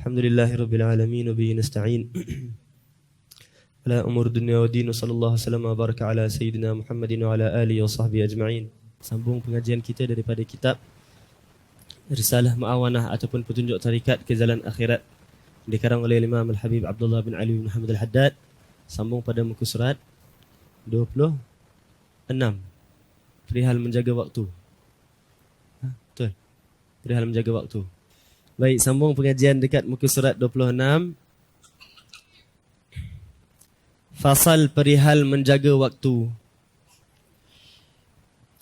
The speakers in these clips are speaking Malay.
Alhamdulillahirabbil alamin wa bihi nasta'in. Ala umur dunya wa din, sallallahu alaihi wasallam wa baraka ala sayyidina Muhammadin wa ala alihi wa sahbihi ajma'in. Sambung pengajian kita daripada kitab Risalah Ma'awanah ataupun Petunjuk Tarikat ke Jalan Akhirat, dikarang oleh Imam Al-Habib Abdullah bin Ali bin Muhammad Al-Haddad. Sambung pada muka surat 26, perihal menjaga waktu. Betul, perihal menjaga waktu. Baik, sambung pengajian dekat muka surat 26. Fasal perihal menjaga waktu.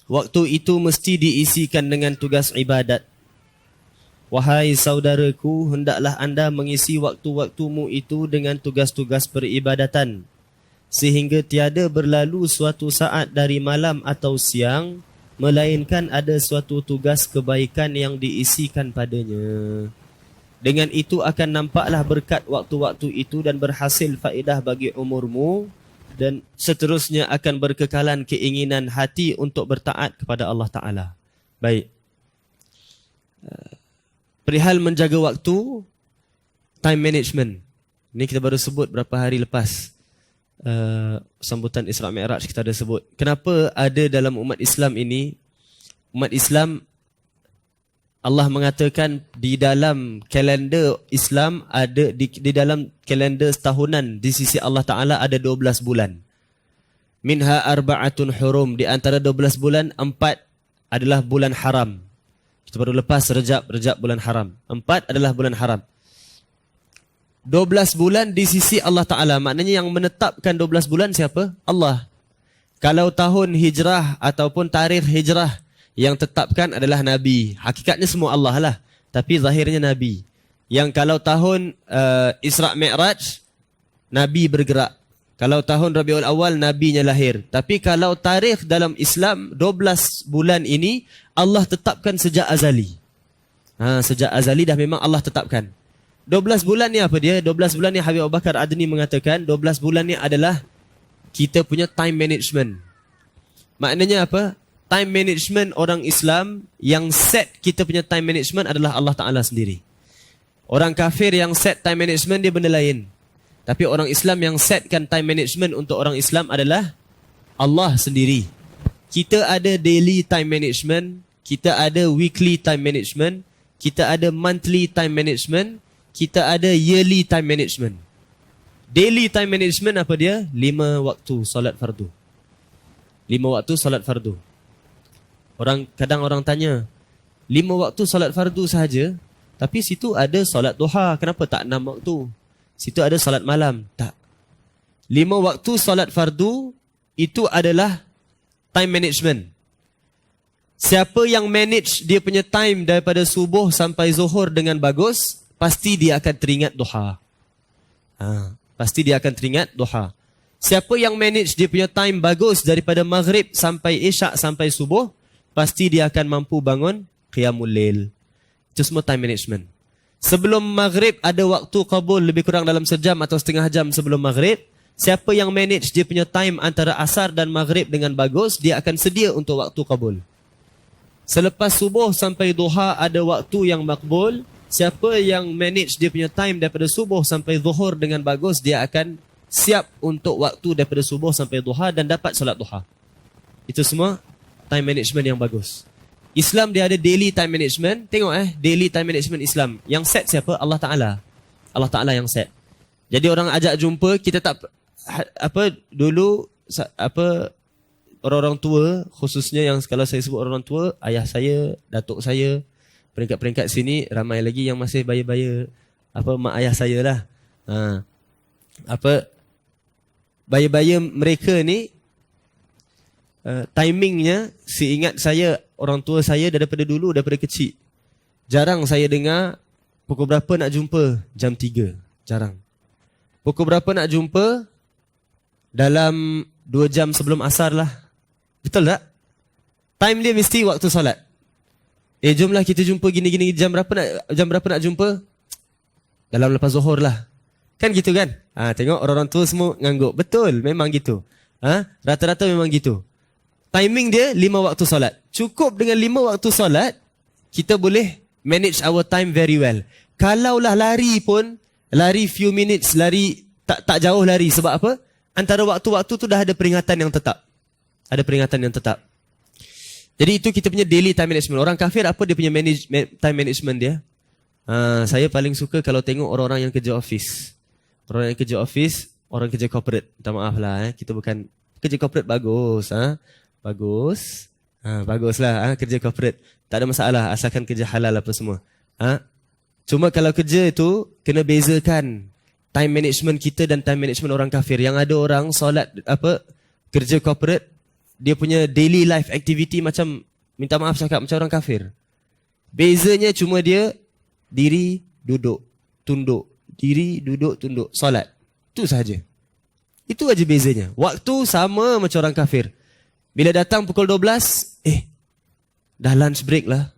Waktu itu mesti diisikan dengan tugas ibadat. Wahai saudaraku, hendaklah anda mengisi waktu-waktumu itu dengan tugas-tugas peribadatan, sehingga tiada berlalu suatu saat dari malam atau siang melainkan ada suatu tugas kebaikan yang diisikan padanya. Dengan itu akan nampaklah berkat waktu-waktu itu dan berhasil faedah bagi umurmu, dan seterusnya akan berkekalan keinginan hati untuk bertaat kepada Allah Ta'ala. Baik. Perihal menjaga waktu, time management. Ini kita baru sebut berapa hari lepas. Sambutan Isra' Mi'raj kita ada sebut. Kenapa ada dalam umat Islam ini, umat Islam, Allah mengatakan di dalam kalender Islam ada di dalam kalender setahunan di sisi Allah Ta'ala ada 12 bulan. Minha arba'atun hurum, di antara 12 bulan 4 adalah bulan haram. Kita baru lepas Rejab bulan haram. 4 adalah bulan haram. 12 bulan di sisi Allah Ta'ala. Maknanya yang menetapkan 12 bulan siapa? Allah. Kalau tahun hijrah ataupun tarikh hijrah, yang tetapkan adalah Nabi. Hakikatnya semua Allah lah, tapi zahirnya Nabi. Yang kalau tahun Isra' Mi'raj, Nabi bergerak. Kalau tahun Rabiul Awal, Nabinya lahir. Tapi kalau tarikh dalam Islam, 12 bulan ini Allah tetapkan sejak azali. Sejak azali dah memang Allah tetapkan. 12 bulan ni apa dia? 12 bulan ni Habib Abu Bakar Adni mengatakan 12 bulan ni adalah kita punya time management. Maknanya apa? Time management orang Islam, yang set kita punya time management adalah Allah Ta'ala sendiri. Orang kafir yang set time management dia benda lain. Tapi orang Islam yang setkan time management untuk orang Islam adalah Allah sendiri. Kita ada daily time management, kita ada weekly time management, kita ada monthly time management, kita ada yearly time management. Daily time management apa dia? 5 waktu solat fardu. 5 waktu solat fardu. Kadang orang tanya, 5 waktu solat fardu sahaja, tapi situ ada solat duha, kenapa tak 6 waktu? Situ ada solat malam. Tak. 5 waktu solat fardu itu adalah time management. Siapa yang manage dia punya time daripada subuh sampai zuhur dengan bagus, pasti dia akan teringat duha. Pasti dia akan teringat duha. Siapa yang manage dia punya time bagus daripada maghrib sampai isyak sampai subuh, pasti dia akan mampu bangun qiyamul lail. Itu semua time management. Sebelum maghrib ada waktu qabul lebih kurang dalam sejam atau setengah jam sebelum maghrib. Siapa yang manage dia punya time antara asar dan maghrib dengan bagus, dia akan sedia untuk waktu qabul. Selepas subuh sampai duha ada waktu yang makbul. Siapa yang manage dia punya time daripada subuh sampai zuhur dengan bagus, dia akan siap untuk waktu daripada subuh sampai duha dan dapat solat duha. Itu semua time management yang bagus. Islam dia ada daily time management. Tengok daily time management Islam. Yang set siapa? Allah Ta'ala. Allah Ta'ala yang set. Jadi orang ajak jumpa, kita tak dulu orang-orang tua, khususnya yang kalau saya sebut orang tua, ayah saya, datuk saya, peringkat-peringkat sini ramai lagi yang masih baya-baya mak ayah saya lah. Baya-baya mereka ni, timingnya, seingat saya, orang tua saya daripada dulu, daripada kecil, jarang saya dengar pukul berapa nak jumpa, jam 3, jarang. Pukul berapa nak jumpa, dalam 2 jam sebelum asar lah. Betul tak? Time dia mesti waktu solat. Jomlah kita jumpa gini-gini, jam berapa nak jumpa? Dalam lepas zuhur lah. Kan gitu kan? Tengok orang-orang tua semua ngangguk. Betul, memang gitu. Rata-rata memang gitu. Timing dia 5 waktu solat. Cukup dengan 5 waktu solat, kita boleh manage our time very well. Kalaulah lari pun, lari few minutes, lari tak jauh lari. Sebab apa? Antara waktu-waktu tu dah ada peringatan yang tetap. Ada peringatan yang tetap. Jadi itu kita punya daily time management. Orang kafir apa dia punya time management dia? Saya paling suka kalau tengok orang-orang yang kerja office. Orang yang kerja office, orang kerja corporate. Minta maaf lah. Kita bukan kerja corporate bagus. Bagus. Baguslah kerja corporate. Tak ada masalah asalkan kerja halal apa semua. Cuma kalau kerja itu kena bezakan time management kita dan time management orang kafir. Yang ada orang solat kerja corporate, dia punya daily life activity macam, minta maaf cakap, macam orang kafir. Bezanya cuma dia diri, duduk, tunduk, diri, duduk, tunduk, solat. Itu sahaja. Itu aja bezanya. Waktu sama macam orang kafir. Bila datang pukul 12, dah lunch break lah.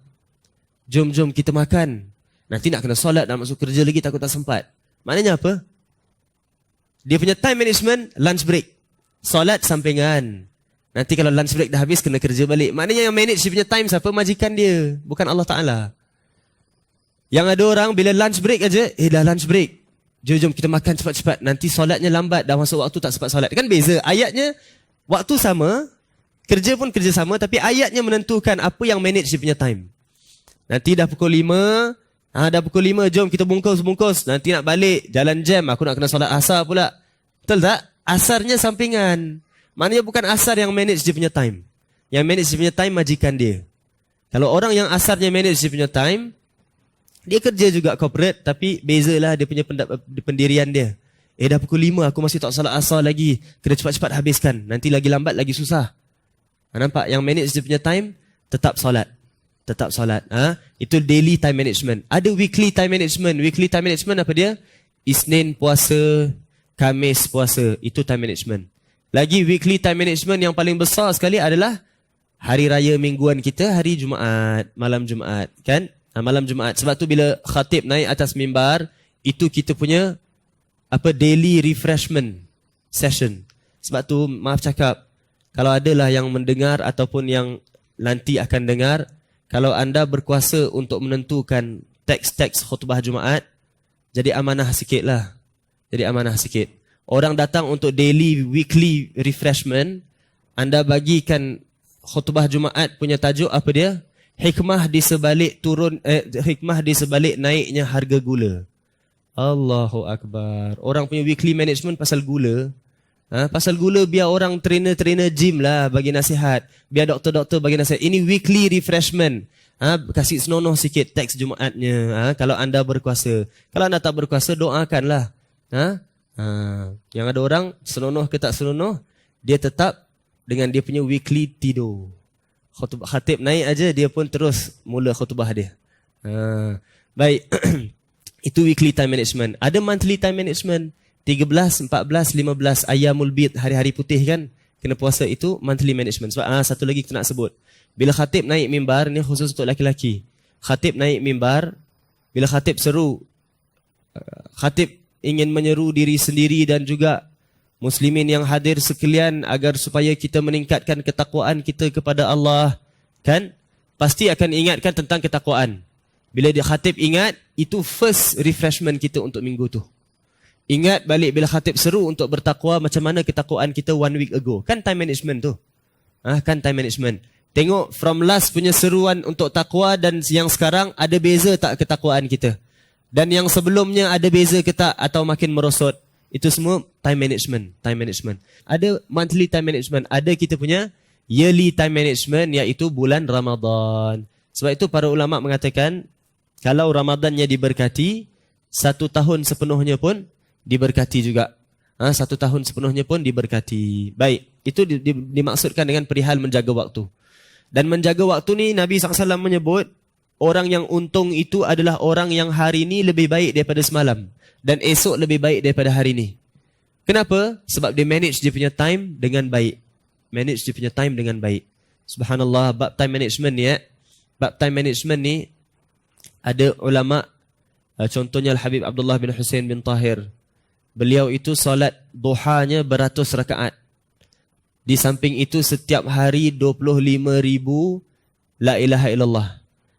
Jom kita makan. Nanti nak kena solat, nak masuk kerja lagi, takut tak sempat. Maknanya apa? Dia punya time management, lunch break. Solat sampingan. Nanti kalau lunch break dah habis, kena kerja balik. Maknanya yang manage dia punya time siapa? Majikan dia. Bukan Allah Ta'ala. Yang ada orang bila lunch break aja, dah lunch break. Jom kita makan cepat-cepat. Nanti solatnya lambat, dah masuk waktu tak sempat solat. Kan beza. Ayatnya, waktu sama, kerja pun kerja sama, tapi ayatnya menentukan apa yang manage dia punya time. Nanti dah pukul 5, dah pukul 5, jom kita bungkus. Nanti nak balik, jalan jam, aku nak kena solat asar pula. Betul tak? Asarnya sampingan. Maknanya bukan asar yang manage dia punya time. Yang manage dia punya time majikan dia. Kalau orang yang asarnya manage dia punya time, dia kerja juga corporate, tapi bezalah dia punya pendirian dia. Dah pukul 5, aku masih tak solat asar lagi. Kena cepat-cepat habiskan. Nanti lagi lambat, lagi susah. Nampak? Yang manage dia punya time, tetap solat. Tetap solat. Itu daily time management. Ada weekly time management. Weekly time management apa dia? Isnin puasa, Khamis puasa. Itu time management. Lagi weekly time management yang paling besar sekali adalah hari raya mingguan kita, hari Jumaat, malam Jumaat. Kan? Malam Jumaat. Sebab tu bila khatib naik atas mimbar, itu kita punya daily refreshment session. Sebab tu maaf cakap, kalau adalah yang mendengar ataupun yang nanti akan dengar, kalau anda berkuasa untuk menentukan teks-teks khutbah Jumaat, jadi amanah sikit lah. Jadi amanah sikit. Orang datang untuk daily, weekly refreshment, anda bagikan khutbah Jumaat punya tajuk apa dia? Hikmah di sebalik hikmah di sebalik naiknya harga gula. Allahu Akbar. Orang punya weekly management pasal gula. Pasal gula biar orang trainer gym lah bagi nasihat. Biar doktor-doktor bagi nasihat. Ini weekly refreshment. Kasih senonoh sikit teks Jumaatnya. Kalau anda berkuasa. Kalau anda tak berkuasa, doakanlah. Yang ada orang senonoh ke tak senonoh, dia tetap dengan dia punya weekly tidur. Khatib naik aja, dia pun terus mula khutbah dia. Baik. Itu weekly time management. Ada monthly time management. 13, 14, 15 Ayyamul Bid, hari-hari putih kan, kena puasa, itu monthly management. Sebab satu lagi kita nak sebut, bila khatib naik mimbar, ni khusus untuk laki-laki. Khatib naik mimbar, bila khatib seru, khatib ingin menyeru diri sendiri dan juga muslimin yang hadir sekalian agar supaya kita meningkatkan ketakwaan kita kepada Allah, kan? Pasti akan ingatkan tentang ketakwaan. Bila dia khatib ingat, itu first refreshment kita untuk minggu tu. Ingat balik bila khatib seru untuk bertakwa, macam mana ketakwaan kita 1 week ago. Kan time management tu. Kan time management. Tengok from last punya seruan untuk takwa dan yang sekarang, ada beza tak ketakwaan kita? Dan yang sebelumnya ada beza ke tak atau makin merosot? Itu semua time management. Time management. Ada monthly time management. Ada kita punya yearly time management, iaitu bulan Ramadan. Sebab itu para ulama mengatakan, kalau Ramadannya diberkati, 1 tahun sepenuhnya pun diberkati juga. 1 tahun sepenuhnya pun diberkati. Baik, itu dimaksudkan dengan perihal menjaga waktu. Dan menjaga waktu ni Nabi SAW menyebut, orang yang untung itu adalah orang yang hari ini lebih baik daripada semalam, dan esok lebih baik daripada hari ini. Kenapa? Sebab dia manage dia punya time dengan baik. Manage dia punya time dengan baik. Subhanallah, bab time management ni bab time management ni ada ulama, contohnya Al-Habib Abdullah bin Hussein bin Tahir. Beliau itu solat duhanya beratus rakaat. Di samping itu setiap hari 25,000 la ilaha illallah.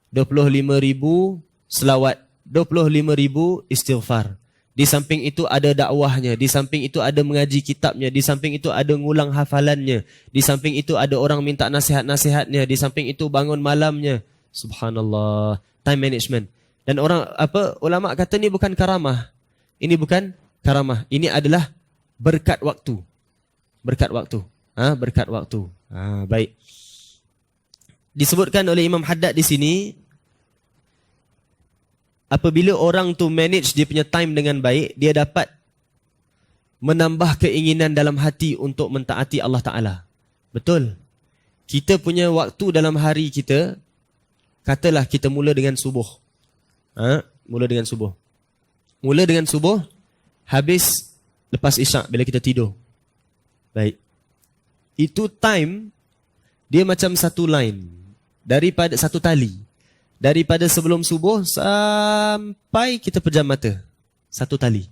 25,000 selawat 25,000 istighfar. Di samping itu ada dakwahnya, di samping itu ada mengaji kitabnya, di samping itu ada ngulang hafalannya, di samping itu ada orang minta nasihat-nasihatnya, di samping itu bangun malamnya. Subhanallah, time management. Dan ulama kata ni bukan karamah. Ini bukan karamah. Ini adalah berkat waktu. Berkat waktu. Berkat waktu. Baik. Disebutkan oleh Imam Haddad di sini, apabila orang tu manage dia punya time dengan baik, dia dapat menambah keinginan dalam hati untuk mentaati Allah Ta'ala. Betul. Kita punya waktu dalam hari kita, katalah kita mula dengan subuh. Mula dengan subuh. Mula dengan subuh, habis lepas isyak bila kita tidur. Baik. Itu time, dia macam satu line. Daripada satu tali. Daripada sebelum subuh sampai kita pejam mata. Satu tali.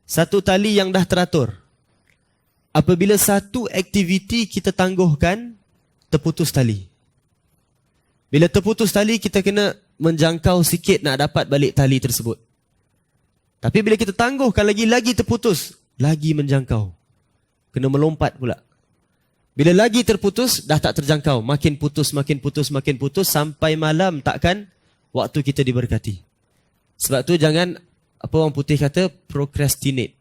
Satu tali yang dah teratur. Apabila satu aktiviti kita tangguhkan, terputus tali. Bila terputus tali, kita kena menjangkau sikit nak dapat balik tali tersebut. Tapi bila kita tangguhkan lagi terputus. Lagi menjangkau. Kena melompat pula. Bila lagi terputus, dah tak terjangkau. Makin putus, makin putus, makin putus. Sampai malam takkan waktu kita diberkati. Sebab tu jangan, apa orang putih kata, procrastinate.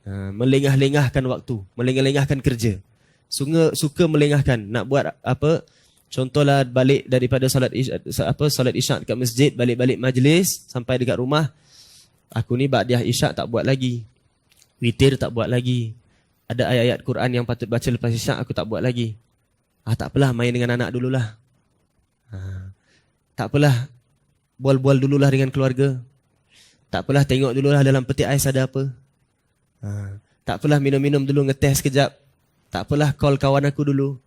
Melengah-lengahkan waktu. Melengah-lengahkan kerja. Suka melengahkan. Nak buat apa? Contohlah balik daripada solat isyak dekat masjid, balik-balik majlis, sampai dekat rumah. Aku ni ba'diyah isyak tak buat lagi. Witir tak buat lagi. Ada ayat-ayat Quran yang patut baca lepas isyak, aku tak buat lagi. Tak apalah, main dengan anak dululah. Tak apalah, bual-bual dululah dengan keluarga. Tak apalah, tengok dululah dalam peti ais ada apa. Tak apalah, minum-minum dulu, ngetes sekejap. Tak apalah, call kawan aku dulu.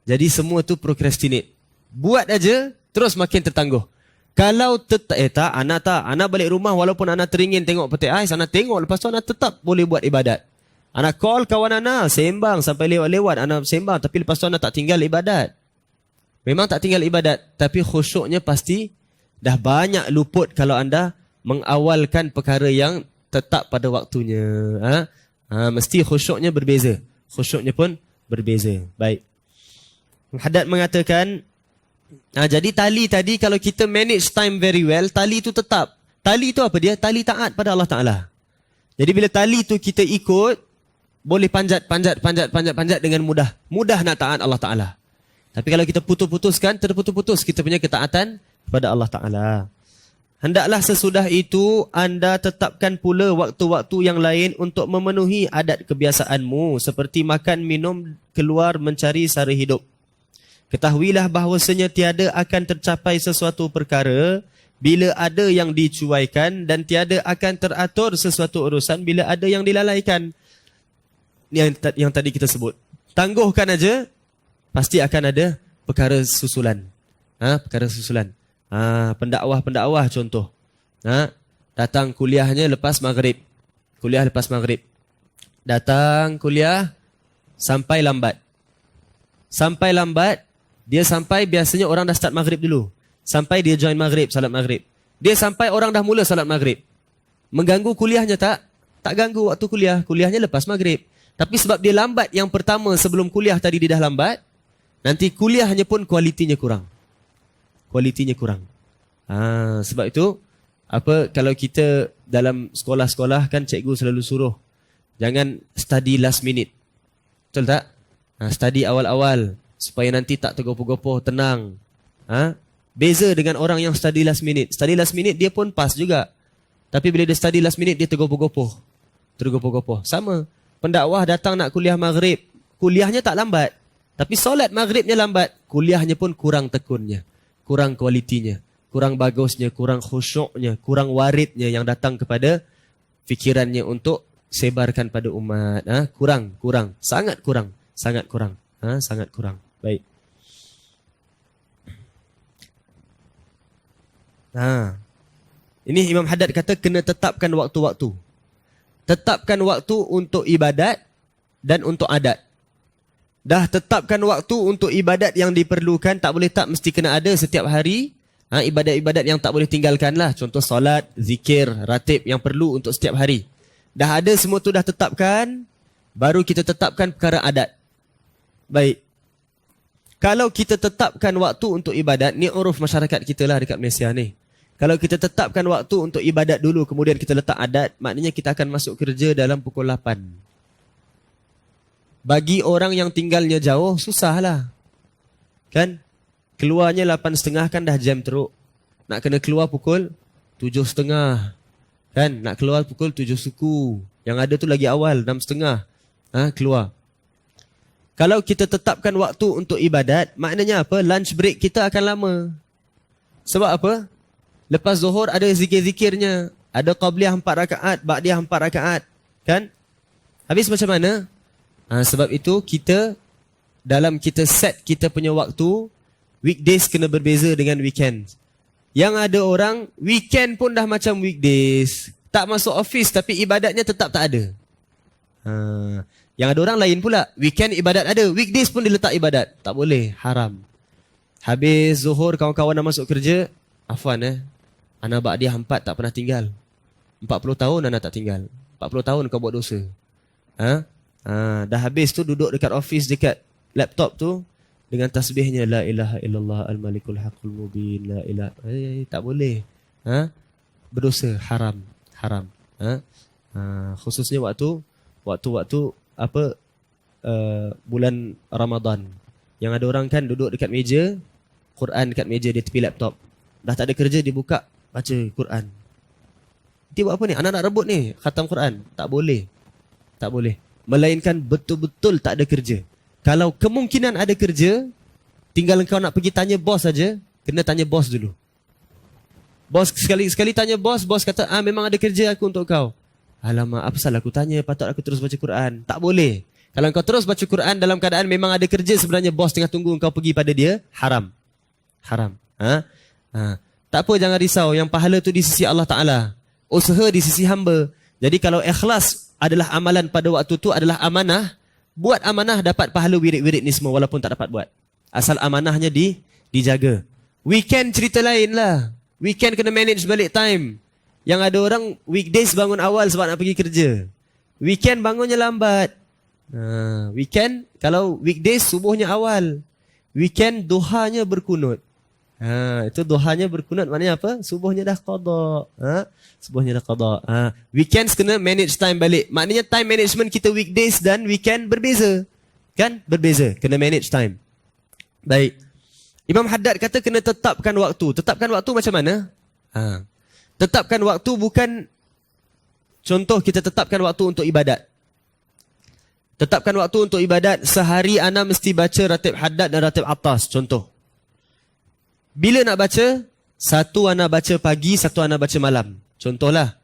Jadi semua tu procrastinate. Buat aja, terus makin tertangguh. Kalau anak balik rumah walaupun anak teringin tengok peti ais, anak tengok, lepas tu anak tetap boleh buat ibadat. Anak call kawan anak, sembang sampai lewat-lewat, anak sembang, tapi lepas tu anak tak tinggal ibadat. Memang tak tinggal ibadat, tapi khusyuknya pasti dah banyak luput kalau anda mengawalkan perkara yang tetap pada waktunya. Mesti khusyuknya berbeza. Khusyuknya pun berbeza. Baik. Haddad mengatakan, jadi tali tadi kalau kita manage time very well, tali itu tetap. Tali itu apa dia? Tali taat pada Allah Ta'ala. Jadi bila tali itu kita ikut, boleh panjat dengan mudah. Mudah nak taat Allah Ta'ala. Tapi kalau kita putus-putuskan, terputus-putus kita punya ketaatan kepada Allah Ta'ala. Hendaklah sesudah itu anda tetapkan pula waktu-waktu yang lain untuk memenuhi adat kebiasaanmu seperti makan, minum, keluar, mencari sara hidup. Ketahuilah bahawasanya tiada akan tercapai sesuatu perkara bila ada yang dicuaikan dan tiada akan teratur sesuatu urusan bila ada yang dilalaikan. Yang tadi kita sebut. Tangguhkan aja, pasti akan ada perkara susulan. Perkara susulan. Pendakwah contoh. Datang kuliahnya lepas maghrib. Kuliah lepas maghrib. Datang kuliah sampai lambat. Sampai lambat, dia sampai biasanya orang dah start maghrib dulu. Sampai dia join maghrib, salat maghrib. Dia sampai orang dah mula salat maghrib. Mengganggu kuliahnya tak? Tak ganggu waktu kuliah. Kuliahnya lepas maghrib. Tapi sebab dia lambat yang pertama sebelum kuliah tadi dia dah lambat, nanti kuliahnya pun kualitinya kurang. Kualitinya kurang. Sebab itu, kalau kita dalam sekolah-sekolah kan cikgu selalu suruh, jangan study last minute. Betul tak? Study awal-awal. Supaya nanti tak tergopoh-gopoh, tenang. Beza dengan orang yang study last minute. Study last minute dia pun pas juga. Tapi bila dia study last minute dia tergopoh-gopoh. Tergopoh-gopoh. Sama. Pendakwah datang nak kuliah maghrib. Kuliahnya tak lambat. Tapi solat maghribnya lambat. Kuliahnya pun kurang tekunnya. Kurang kualitinya. Kurang bagusnya. Kurang khusyuknya. Kurang waridnya yang datang kepada fikirannya untuk sebarkan pada umat. Kurang. Sangat kurang. Sangat kurang. Sangat kurang. Baik. Ini Imam Haddad kata kena tetapkan waktu-waktu. Tetapkan waktu untuk ibadat dan untuk adat. Dah tetapkan waktu untuk ibadat yang diperlukan, tak boleh tak mesti kena ada setiap hari. Ibadat-ibadat yang tak boleh tinggalkan lah. Contoh solat, zikir, ratib yang perlu untuk setiap hari. Dah ada semua tu dah tetapkan, baru kita tetapkan perkara adat. Baik. Kalau kita tetapkan waktu untuk ibadat, ni uruf masyarakat kita lah dekat Malaysia ni. Kalau kita tetapkan waktu untuk ibadat dulu, kemudian kita letak adat, maknanya kita akan masuk kerja dalam pukul 8. Bagi orang yang tinggalnya jauh, susahlah. Kan? Keluarnya 8.30 kan dah jam teruk. Nak kena keluar pukul 7.30. Kan? Nak keluar pukul 7 suku. Yang ada tu lagi awal, 6.30. Keluar. Kalau kita tetapkan waktu untuk ibadat, maknanya apa? Lunch break kita akan lama. Sebab apa? Lepas zuhur ada zikir-zikirnya. Ada qabliyah 4 rakaat, ba'diyah 4 rakaat. Kan? Habis macam mana? Sebab itu kita set kita punya waktu, weekdays kena berbeza dengan weekend. Yang ada orang, weekend pun dah macam weekdays. Tak masuk office tapi ibadatnya tetap tak ada. Yang ada orang lain pula, weekend ibadat ada, weekdays pun diletak ibadat. Tak boleh, haram. Habis zuhur kawan-kawan dah masuk kerja, afwan Ana ba'diyah 4 tak pernah tinggal. 40 tahun Ana tak tinggal. 40 tahun kau buat dosa. Dah habis tu duduk dekat office, dekat laptop tu dengan tasbihnya la ilaha illallah al-malikul haqqul mubin la ilaha tak boleh. Berdosa, haram. Khususnya waktu bulan Ramadan. Yang ada orang kan duduk dekat meja, Quran dekat meja dia tepi laptop. Dah tak ada kerja dia buka baca Quran. Dia buat apa ni? Anak nak rebut ni khatam Quran. Tak boleh. Melainkan betul-betul tak ada kerja. Kalau kemungkinan ada kerja, tinggal engkau nak pergi tanya bos saja, kena tanya bos dulu. Bos sekali tanya bos kata, memang ada kerja aku untuk kau. Alamak, apa salah aku tanya, patut aku terus baca Quran. Tak boleh. Kalau engkau terus baca Quran dalam keadaan memang ada kerja, sebenarnya bos tengah tunggu engkau pergi pada dia, haram. Tak apa, jangan risau. Yang pahala tu di sisi Allah Ta'ala. Usaha di sisi hamba. Jadi kalau ikhlas adalah amalan pada waktu tu adalah amanah, buat amanah dapat pahala wirid-wirid ni semua walaupun tak dapat buat. Asal amanahnya dijaga. Weekend cerita lain lah. Weekend kena manage balik time. Yang ada orang weekdays bangun awal sebab nak pergi kerja. Weekend bangunnya lambat. Weekend, kalau weekdays subuhnya awal. Weekend duhanya berkunut. Itu duhanya berkunut maknanya apa? Subuhnya dah qada. Subuhnya dah qada. Weekends kena manage time balik. Maknanya time management kita weekdays dan weekend berbeza. Kan? Berbeza. Kena manage time. Baik. Imam Haddad kata kena tetapkan waktu. Tetapkan waktu macam mana? Tetapkan waktu bukan, contoh kita tetapkan waktu untuk ibadat. Tetapkan waktu untuk ibadat, sehari ana mesti baca ratib Haddad dan ratib Attas, contoh. Bila nak baca? Satu ana baca pagi, satu ana baca malam. Contohlah.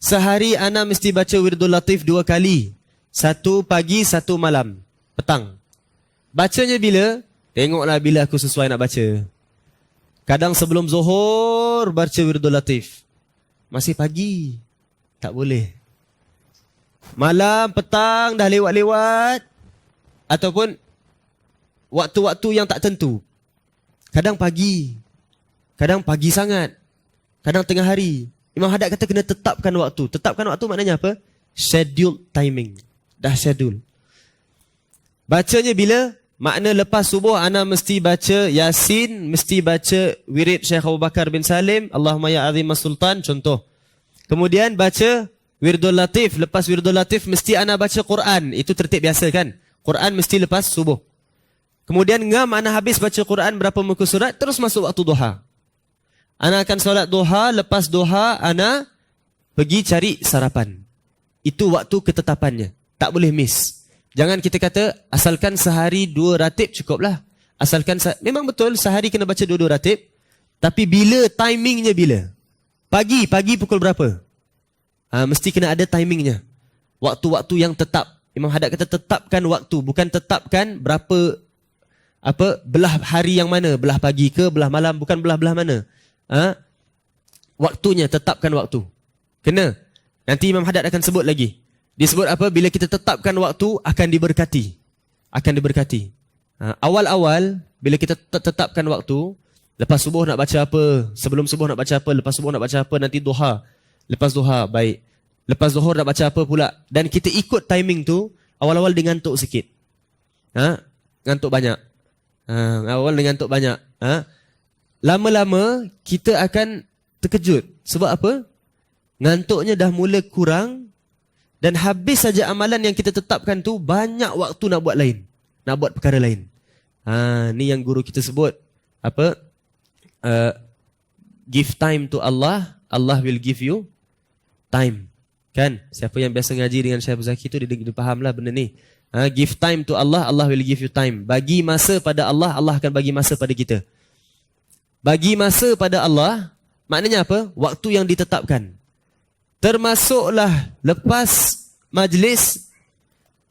Sehari ana mesti baca Wirdul Latif 2 kali. Satu pagi, satu malam. Petang. Bacanya bila? Tengoklah bila aku sesuai nak baca. Kadang sebelum zuhur baca Wirdul Latif. Masih pagi. Tak boleh. Malam, petang, dah lewat-lewat. Ataupun waktu-waktu yang tak tentu. Kadang pagi sangat. Kadang tengah hari. Imam Haddad kata kena tetapkan waktu. Tetapkan waktu maknanya apa? Schedule timing. Dah schedule. Bacanya bila? Makna lepas subuh ana mesti baca Yasin, mesti baca wirid Syekh Abu Bakar bin Salim, Allahumma ya azim as-sultan, contoh. Kemudian baca Wirdul Latif. Lepas Wirdul Latif mesti ana baca Quran. Itu tertib biasa kan? Quran mesti lepas subuh. Kemudian ngam ana habis baca Quran berapa muka surat, terus masuk waktu duha. Ana akan solat duha, lepas duha ana pergi cari sarapan. Itu waktu ketetapannya. Tak boleh miss. Jangan kita kata asalkan sehari 2 ratib cukuplah. Asalkan memang betul sehari kena baca 2 ratib. Tapi bila timingnya bila? Pagi pukul berapa? Mesti kena ada timingnya. Waktu-waktu yang tetap. Imam Haddad kata tetapkan waktu, bukan tetapkan berapa belah hari yang mana, belah pagi ke belah malam, bukan belah-belah mana. Waktunya, tetapkan waktu. Kena. Nanti Imam Haddad akan sebut lagi. Disebut apa? Bila kita tetapkan waktu akan diberkati. Akan diberkati. Awal-awal bila kita tetapkan waktu, Lepas subuh nak baca apa? Sebelum subuh nak baca apa? Lepas subuh nak baca apa? Nanti duha. Lepas duha, baik. Lepas zuhur nak baca apa pula? Dan kita ikut timing tu, awal-awal dia ngantuk sikit. Ngantuk banyak. Awal dia ngantuk banyak. Lama-lama kita akan terkejut. Sebab apa? Ngantuknya dah mula kurang dan habis saja amalan yang kita tetapkan tu, banyak waktu nak buat lain. Nak buat perkara lain. Ni yang guru kita sebut. Apa? Give time to Allah, Allah will give you time. Kan? Siapa yang biasa ngaji dengan Syekh Abu Zaki tu, dia fahamlah benda ni. Give time to Allah, Allah will give you time. Bagi masa pada Allah, Allah akan bagi masa pada kita. Bagi masa pada Allah, maknanya apa? Waktu yang ditetapkan. Termasuklah lepas majlis,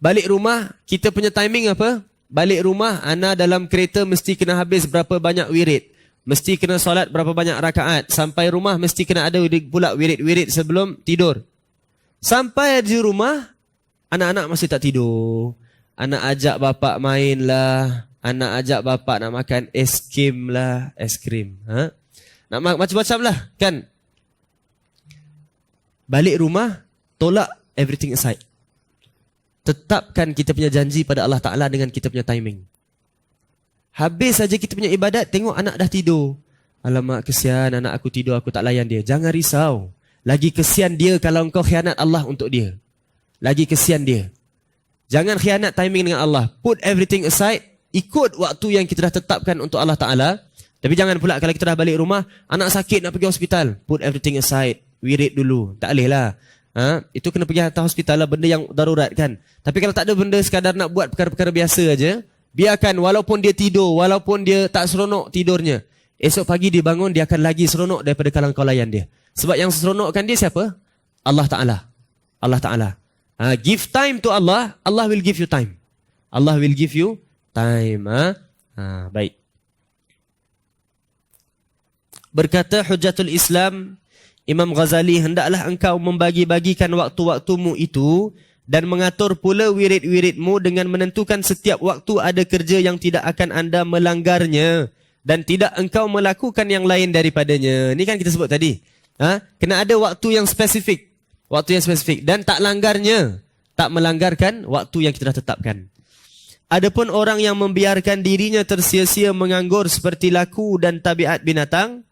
balik rumah, kita punya timing apa? Balik rumah, ana dalam kereta mesti kena habis berapa banyak wirid. Mesti kena solat berapa banyak rakaat. Sampai rumah mesti kena ada pula wirid-wirid sebelum tidur. Sampai di rumah, anak-anak masih tak tidur. Anak ajak bapak main lah. Anak ajak bapak nak makan es krim lah. Es krim. Nak macam-macam lah. Kan? Balik rumah, tolak everything aside. Tetapkan kita punya janji pada Allah Ta'ala dengan kita punya timing. Habis saja kita punya ibadat, tengok anak dah tidur. Alamak, kesian anak aku tidur, aku tak layan dia. Jangan risau. Lagi kesian dia kalau engkau khianat Allah untuk dia. Lagi kesian dia. Jangan khianat timing dengan Allah. Put everything aside. Ikut waktu yang kita dah tetapkan untuk Allah Ta'ala. Tapi jangan pula kalau kita dah balik rumah, anak sakit nak pergi hospital. Put everything aside. Wirid dulu. Tak boleh lah. Itu kena pergi hantar hospital lah, benda yang darurat kan. Tapi kalau tak ada benda sekadar nak buat perkara-perkara biasa aja, biarkan walaupun dia tidur, walaupun dia tak seronok tidurnya. Esok pagi dia bangun, dia akan lagi seronok daripada kalau kau layan dia. Sebab yang seronokkan dia siapa? Allah Ta'ala. Allah Ta'ala. Give time to Allah, Allah will give you time. Allah will give you time. Baik. Berkata Hujjatul Islam Imam Ghazali, hendaklah engkau membagi-bagikan waktu-waktumu itu dan mengatur pula wirid-wiridmu dengan menentukan setiap waktu ada kerja yang tidak akan anda melanggarnya dan tidak engkau melakukan yang lain daripadanya. Ini kan kita sebut tadi. Kena ada waktu yang spesifik. Waktu yang spesifik dan tak langgarnya. Tak melanggarkan waktu yang kita dah tetapkan. Adapun orang yang membiarkan dirinya tersia-sia menganggur seperti laku dan tabiat binatang,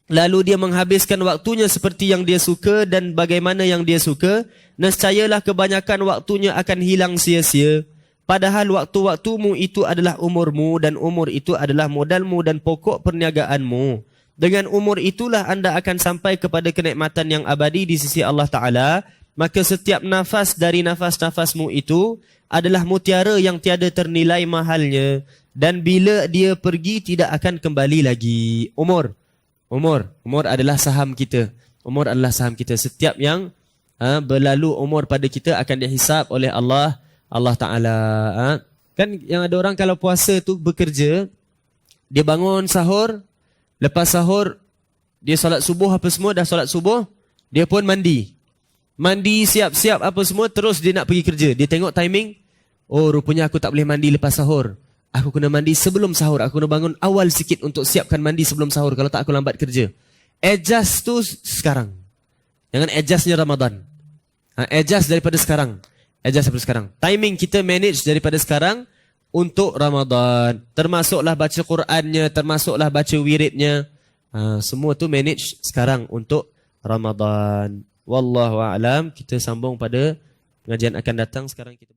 lalu dia menghabiskan waktunya seperti yang dia suka dan bagaimana yang dia suka, nescayalah kebanyakan waktunya akan hilang sia-sia. Padahal waktu-waktumu itu adalah umurmu dan umur itu adalah modalmu dan pokok perniagaanmu. Dengan umur itulah anda akan sampai kepada kenikmatan yang abadi di sisi Allah Ta'ala. Maka setiap nafas dari nafas-nafasmu itu adalah mutiara yang tiada ternilai mahalnya. Dan bila dia pergi tidak akan kembali lagi. Umur adalah saham kita. Umur adalah saham kita. Setiap yang berlalu umur pada kita akan dihisap oleh Allah Ta'ala. Kan yang ada orang kalau puasa tu bekerja, dia bangun sahur, lepas sahur dia solat subuh apa semua, dah solat subuh, dia pun mandi. Mandi siap-siap apa semua, terus dia nak pergi kerja. Dia tengok timing, oh rupanya aku tak boleh mandi lepas sahur. Aku kena mandi sebelum sahur. Aku kena bangun awal sikit untuk siapkan mandi sebelum sahur. Kalau tak aku lambat kerja. Adjust tu sekarang. Jangan adjustnya Ramadan. Adjust daripada sekarang. Adjust daripada sekarang. Timing kita manage daripada sekarang untuk Ramadan. Termasuklah baca Qurannya, termasuklah baca wiridnya. Semua tu manage sekarang untuk Ramadan. Wallahu a'lam. Kita sambung pada pengajian akan datang. Sekarang kita